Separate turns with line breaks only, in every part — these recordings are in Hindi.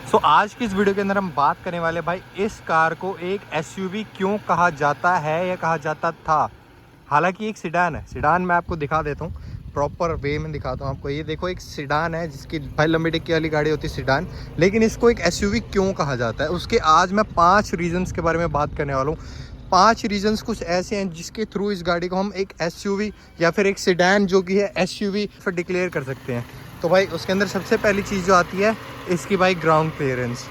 सो आज की इस वीडियो के अंदर हम बात करने वाले भाई इस कार को एक एसयूवी क्यों कहा जाता है या कहा जाता था। हालांकि एक सिडान है। सिडान मैं आपको दिखा देता हूँ, प्रॉपर वे में दिखाता हूँ आपको। ये देखो एक सिडान है जिसकी भाई लंबी डिक्की वाली गाड़ी होती है सिडान, लेकिन इसको एक एसयूवी क्यों कहा जाता है उसके आज मैं 5 रीजंस के बारे में बात करने वाला हूँ। 5 रीजंस कुछ ऐसे हैं जिसके थ्रू इस गाड़ी को हम एक एसयूवी या फिर एक सिडान जो कि है एसयूवी फिर डिक्लेयर कर सकते हैं। तो भाई उसके अंदर सबसे पहली चीज़ जो आती है इसकी भाई ग्राउंड क्लियरेंस।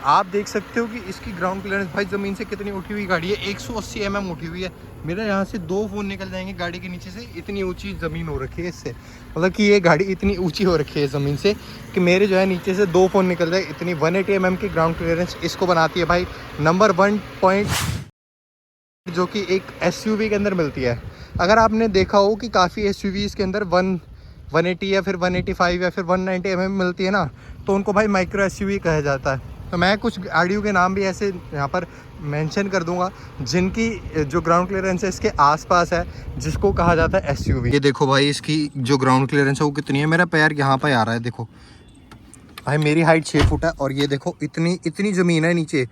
आप देख सकते हो कि इसकी ग्राउंड क्लियरेंस भाई ज़मीन से कितनी उठी हुई गाड़ी है, 180 mm उठी हुई है। मेरा यहाँ से 2 फ़ोन निकल जाएंगे गाड़ी के नीचे से, इतनी ऊंची ज़मीन हो रखी है इससे। मतलब कि ये गाड़ी इतनी ऊंची हो रखी है ज़मीन से कि मेरे जो है नीचे से 2 फ़ोन निकल जाए, इतनी 180 mm की ग्राउंड क्लियरेंस इसको बनाती है भाई नंबर 1 पॉइंट, जो कि एक एसयूवी के अंदर मिलती है। अगर आपने देखा हो कि काफ़ी एसयूवीज़ के अंदर 180 या फिर 185 या फिर 190 mm मिलती है ना, तो उनको भाई माइक्रो एसयूवी कहा जाता है। तो मैं कुछ गाड़ियों के नाम भी ऐसे यहाँ पर मेंशन कर दूंगा जिनकी जो ग्राउंड क्लियरेंस है इसके आसपास है, जिसको कहा जाता है एसयूवी। ये देखो भाई इसकी जो ग्राउंड क्लियरेंस है वो कितनी है। मेरा पैर यहाँ पर आ रहा है, देखो भाई मेरी हाइट 6 फुट है और ये देखो इतनी ज़मीन है नीचे।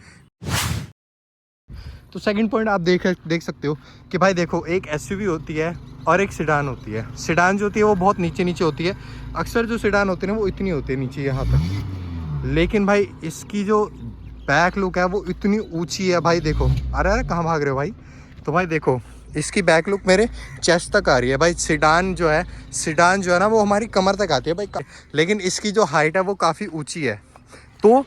तो सेकंड पॉइंट आप देख सकते हो कि भाई देखो एक एसयूवी होती है और एक सिडान होती है। सिडान जो होती है वो बहुत नीचे होती है। अक्सर जो सिडान होती है ना वो इतनी होती है नीचे यहाँ तक, लेकिन भाई इसकी जो बैक लुक है वो इतनी ऊंची है भाई। देखो अरे कहाँ भाग रहे हो भाई। तो भाई देखो इसकी बैक लुक मेरे चेस्ट तक आ रही है भाई। सिडान जो है ना वो हमारी कमर तक आती है भाई, लेकिन इसकी जो हाइट है वो काफ़ी ऊँची है। तो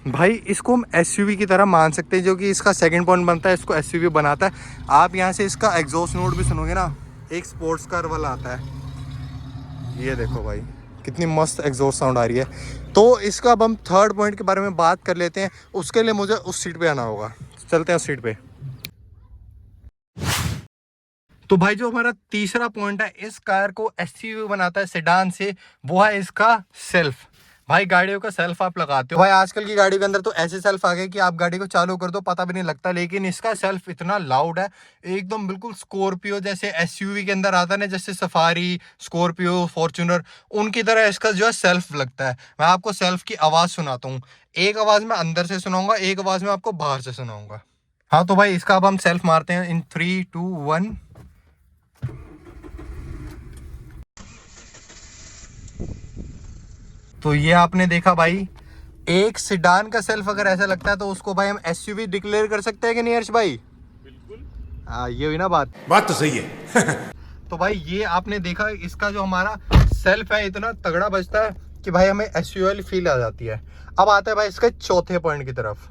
भाई इसको हम एसयूवी की तरह मान सकते हैं, जो कि इसका सेकंड पॉइंट बनता है, इसको एसयूवी बनाता है। आप यहाँ से इसका एग्जॉस्ट नोट भी सुनोगे ना, एक स्पोर्ट्स कार वाला आता है। ये देखो भाई कितनी मस्त एग्जॉस्ट साउंड आ रही है। तो इसका अब हम थर्ड पॉइंट के बारे में बात कर लेते हैं। उसके लिए मुझे उस सीट पे आना होगा, चलते हैं उस सीट पे। तो भाई जो हमारा तीसरा पॉइंट है इस कार को एसयूवी बनाता है सेडान से, वो है इसका सेल्फ। भाई गाड़ियों का सेल्फ आप लगाते हो, भाई आजकल की गाड़ियों के अंदर तो ऐसे सेल्फ आ गए कि आप गाड़ी को चालू कर दो पता भी नहीं लगता, लेकिन इसका सेल्फ इतना लाउड है एकदम, बिल्कुल स्कॉर्पियो जैसे एसयूवी के अंदर आता है ना, जैसे सफारी, स्कॉर्पियो, फॉर्च्यूनर, उनकी तरह इसका जो है सेल्फ लगता है। मैं आपको सेल्फ की आवाज़ सुनाता हूँ। एक आवाज़ मैं अंदर से सुनाऊंगा, एक आवाज़ मैं आपको बाहर से सुनाऊंगा। हाँ तो भाई इसका अब हम सेल्फ मारते हैं इन 3, 2, 1। तो ये आपने देखा भाई, एक सिडान का सेल्फ अगर ऐसा लगता है तो उसको भाई हम एसयूवी डिक्लेयर कर सकते हैं कि नहीं हर्ष भाई? बिल्कुल। हाँ ये हुई ना बात
तो सही है।
तो भाई ये आपने देखा इसका जो हमारा सेल्फ है इतना तगड़ा बजता है कि भाई हमें एसयूवी वाली फील आ जाती है। अब आता है भाई इसके चौथे पॉइंट की तरफ।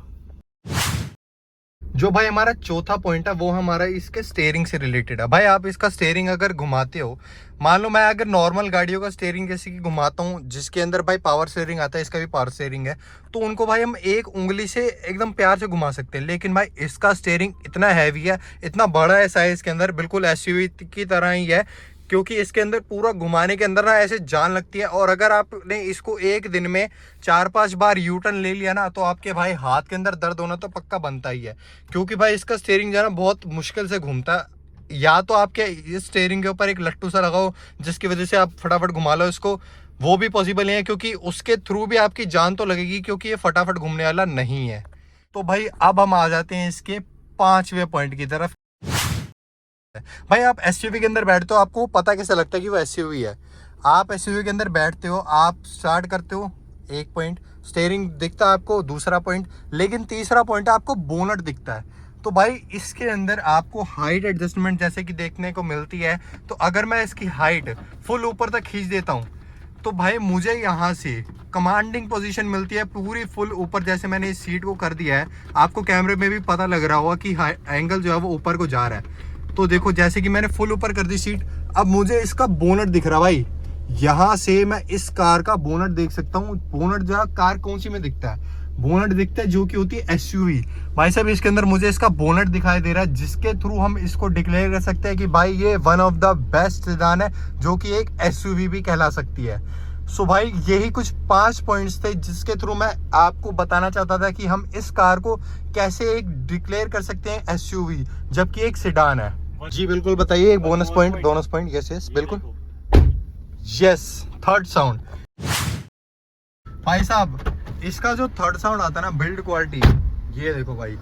जो भाई हमारा चौथा पॉइंट है वो हमारा इसके स्टीयरिंग से रिलेटेड है। भाई आप इसका स्टीयरिंग अगर घुमाते हो, मान लो मैं अगर नॉर्मल गाड़ियों का स्टीयरिंग जैसे कि घुमाता हूँ जिसके अंदर भाई पावर स्टीयरिंग आता है, इसका भी पावर स्टीयरिंग है, तो उनको भाई हम एक उंगली से एकदम प्यार से घुमा सकते हैं। लेकिन भाई इसका स्टीयरिंग इतना हैवी है, इतना बड़ा है साइज के अंदर, बिल्कुल एसयूवी की तरह ही है, क्योंकि इसके अंदर पूरा घुमाने के अंदर ना ऐसे जान लगती है। और अगर आपने इसको एक दिन में 4-5 बार यू टर्न ले लिया ना, तो आपके भाई हाथ के अंदर दर्द होना तो पक्का बनता ही है, क्योंकि भाई इसका स्टीयरिंग जो है ना बहुत मुश्किल से घूमता है। या तो आपके इस स्टीयरिंग के ऊपर एक लट्टू सा लगाओ जिसकी वजह से आप फटाफट घुमा लो इसको, वो भी पॉसिबल नहीं है, क्योंकि उसके थ्रू भी आपकी जान तो लगेगी, क्योंकि ये फटाफट घूमने वाला नहीं है। तो भाई अब हम आ जाते हैं इसके 5वें पॉइंट की तरफ। भाई आप एसयूवी के अंदर बैठते हो, आपको पता कैसे लगता है कि वो एसयूवी है? आप एसयूवी के अंदर बैठते हो, आप स्टार्ट करते हो, एक पॉइंट स्टीयरिंग दिखता है आपको, दूसरा पॉइंट, लेकिन तीसरा पॉइंट आपको बोनट दिखता है। तो भाई इसके अंदर आपको हाइट एडजस्टमेंट जैसे कि देखने को मिलती है। तो अगर मैं इसकी हाइट फुल ऊपर तक खींच देता हूँ तो भाई मुझे यहाँ से कमांडिंग पोजीशन मिलती है पूरी फुल ऊपर। जैसे मैंने इस सीट को कर दिया है, आपको कैमरे में भी पता लग रहा होगा कि एंगल जो है वो ऊपर को जा रहा है। तो देखो जैसे कि मैंने फुल ऊपर कर दी सीट, अब मुझे इसका बोनट दिख रहा भाई। यहाँ से मैं इस कार का बोनट देख सकता हूँ। बोनट जो है कार कौन सी में दिखता है? बोनट दिखता है जो कि होती है एसयूवी। भाई साहब इसके अंदर मुझे इसका बोनट दिखाई दे रहा है, जिसके थ्रू हम इसको डिक्लेयर कर सकते हैं कि भाई ये one of the best sedan है, जो कि एक एसयूवी भी कहला सकती है। सो भाई यही कुछ 5 पॉइंट्स थे जिसके थ्रू मैं आपको बताना चाहता था कि हम इस कार को कैसे एक डिक्लेयर कर सकते हैं एसयूवी, जबकि एक सेडान है। जी बिल्कुल बताइए, एक बोनस पॉइंट। यस बिल्कुल, यस थर्ड साउंड। भाई साहब इसका जो थर्ड साउंड आता है ना, बिल्ड क्वालिटी, ये देखो भाई,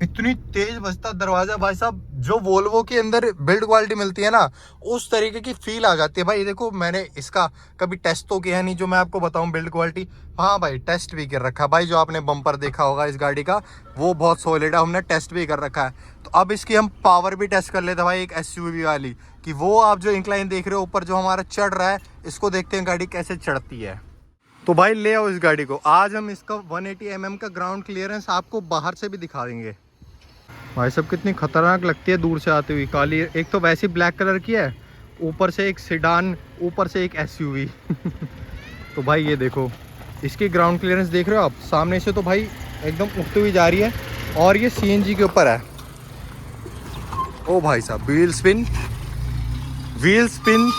इतनी तेज बजता दरवाजा भाई साहब। जो वोल्वो के अंदर बिल्ड क्वालिटी मिलती है ना, उस तरीके की फील आ जाती है भाई। देखो मैंने इसका कभी टेस्ट तो किया नहीं जो मैं आपको बताऊं बिल्ड क्वालिटी। हाँ भाई, टेस्ट भी कर रखा है भाई। जो आपने बम्पर देखा होगा इस गाड़ी का, वो बहुत सॉलिड है, हमने टेस्ट भी कर रखा है। तो अब इसकी हम पावर भी टेस्ट कर लेते हैं भाई, एक SUV वाली, कि वो आप जो इंक्लाइन देख रहे हो ऊपर जो हमारा चढ़ रहा है, इसको देखते हैं गाड़ी कैसे चढ़ती है। तो भाई ले आओ इस गाड़ी को। आज हम इसका 180 mm का ग्राउंड क्लियरेंस आपको बाहर से भी दिखा देंगे। भाई साहब कितनी खतरनाक लगती है दूर से आती हुई काली। एक तो वैसी ब्लैक कलर की है, ऊपर से एक सेडान, ऊपर से एक SUV। तो भाई ये देखो, इसकी ग्राउंड क्लियरेंस देख रहे हो आप सामने से, तो भाई एकदम उठती हुई जा रही है। और ये CNG के ऊपर है। ओ भाई साहब, व्हील स्पिन।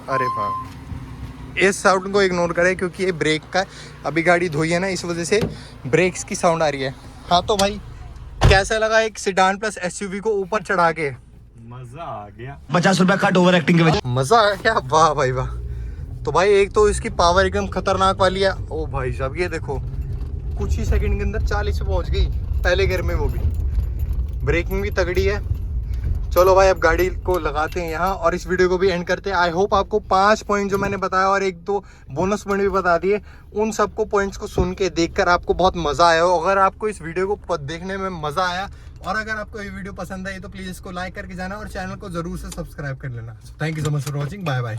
अरे वाह, इस साउंड को इग्नोर करें क्योंकि ये ब्रेक का है। अभी गाड़ी धोई है ना, इस वजह से ब्रेक्स की साउंड आ रही है। हाँ तो भाई कैसा लगा एक सेडान प्लस SUV को ऊपर चढ़ा के?
मजा आ गया।
50 रुपया कट ओवर एक्टिंग के वजह।
मजा आया क्या? वाह भाई वाह। तो भाई एक तो इसकी पावर एकदम खतरनाक वाली है। ओ भाई साहब ये देखो, कुछ ही सेकंड के अंदर 40 पे पहुंच गई पहले गियर में, वो भी। ब्रेकिंग भी तगड़ी है। चलो भाई अब गाड़ी को लगाते हैं यहाँ और इस वीडियो को भी एंड करते हैं। आई होप आपको 5 पॉइंट जो मैंने बताया और 1-2 बोनस पॉइंट भी बता दिए, उन सबको पॉइंट्स को सुन के देखकर आपको बहुत मजा आया हो। अगर आपको इस वीडियो को देखने में मजा आया और अगर आपको ये वीडियो पसंद आई तो प्लीज इसको लाइक करके जाना और चैनल को जरूर से सब्सक्राइब कर लेना। Thank you so much for watching. Bye bye.